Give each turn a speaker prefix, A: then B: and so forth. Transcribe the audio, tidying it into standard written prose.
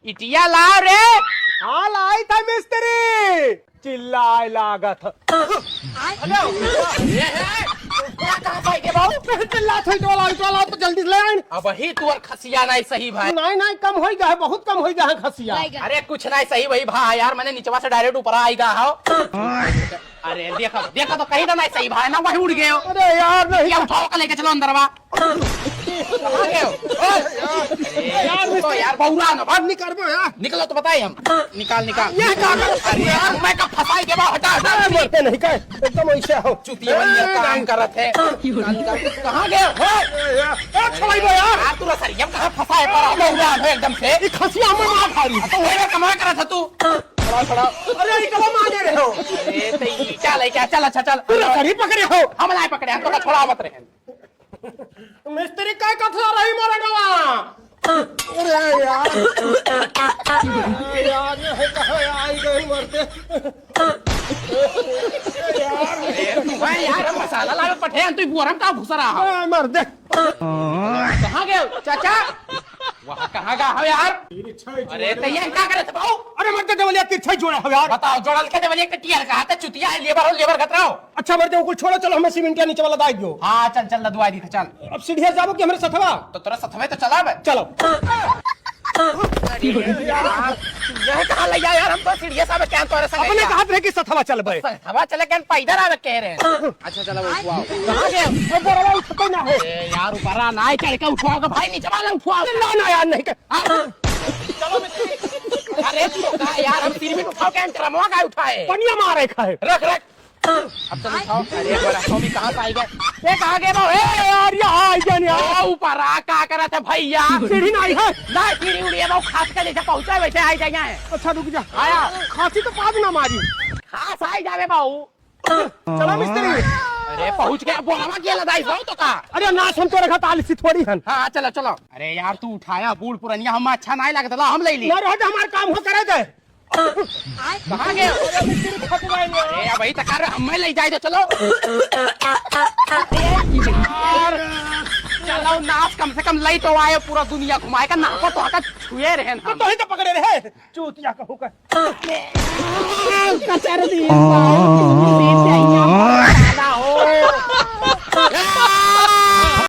A: इटिया लाओ रे।
B: हाँ लाई था मिस्त्री, चिल्लाए लागत। चिल्ला तो जल्दी ले आइन।
A: अब ही तू और खसिया नहीं सही भाई।
B: नहीं कम हो गया है, बहुत कम हो गया है खसिया।
A: अरे कुछ नहीं सही वही भाई यार, मैंने नीचवा से डायरेक्ट ऊपर आई गया हो। अरे देखा तो कहीं तो नहीं सही भाई ना, वही उड़ गए हो।
B: अरे यार नहीं
A: उठाओ का लेके चलो अंदर। यार बहुरा ना बात
B: निकल यार,
A: निकलो तो बताइए हम। निकाल
B: ये
A: अरे यार मैं कब फंसाई के बाद हटा
B: मरते नहीं कहे एकदम ऐसे हो।
A: चुतिया वाली काम कर रहे थे। कहाँ गए यार? तू सरिया कहाँ फंसाए पर एकदम से
B: खसिया में मार खाली
A: तो वही कमा कर रहा था तू। खड़ा
B: अरे कब मारे रहे हो?
A: अरे तो चल क्या चल अच्छा चल
B: सरी पकड़े हो?
A: हम नहीं पकड़े, हम तो छोड़ा मत रहे।
B: मिस्त्री का कथला रही मोरा गवा। अरे यार यार ये कहाँ आई गई मरते।
A: यार हम मसाला लावे पठे तू बुरम का घुस रहा
B: मर दे।
A: कहाँ गए चाचा? वहाँ कहाँ गया हो यार? अरे तैयार क्या करे थे बाबू?
B: अरे मत देवलिया तिरछा जोड़ा हो यार।
A: बताओ जोड़ल के देवलिया के टियर कहा था? चुतिया है, लेबर हो लेबर खतराओ।
B: अच्छा मरते कुल छोड़ो, चलो हमें सीमेंट के नीचे वाला दाई दो।
A: हाँ चल चल दुआ दी चल।
B: अब सीढ़िया जाबो कि हमारे सथवा?
A: तो तेरा सथवे तो चला बे।
B: चलो
A: यह कहाँ ले गया यार? हम तो सीढ़िया साहब क्या तोरे संग
B: अपने कहा रहे कि सथवा चल बे।
A: हवा चले क्या पैदल आवे कह रहे हैं। अच्छा चलो उठवाओ। कहाँ गए?
B: वो बोरा उठते ना हो
A: यार ऊपर आ ना चढ़ के उठवाओगे भाई, नीचे वाला उठवाओ
B: ना यार नहीं
A: चलो मिस्त्री। अरे तो कहा यार हम सिर में उठाओ क्या ड्रमवा का उठाए?
B: पनिया मारे खाए।
A: रख अब चल उठाओ। अरे बड़ा हम भी कहाँ से आई गए? ये कहाँ गए भाई?
B: यार यहाँ आई जाने यार।
A: ऊपर आ क्या कर रहे थे भैया?
B: सीढ़ी नहीं है
A: ना सीढ़ी उड़ी है वो खास के नीचे पहुंचा वैसे आई जाए।
B: अच्छा रुक जा
A: आया
B: खांसी तो पाद ना मारी।
A: खास आई जावे बाबू।
B: चलो मिस्त्री।
A: अरे पहुंच गया बोलावा किया लदाई सो तो का।
B: अरे ना सुन तो रखा तालिसी थोड़ी हन।
A: हाँ चलो चलो। अरे यार तू उठाया बूढ़ पुरनिया, हम अच्छा नहीं लगता हम ले ली।
B: ना रहो हमारा काम हो करे दे।
A: कहाँ गए? अरे भाई तकार हमें ले जाए तो चलो। चलो नाच कम से कम लई तो आए, पूरा दुनिया घुमाए का नाको तो हका छुए रहे हम।
B: तो ही तो पकड़े रहे चूतिया कहू का।
A: कचर दी हो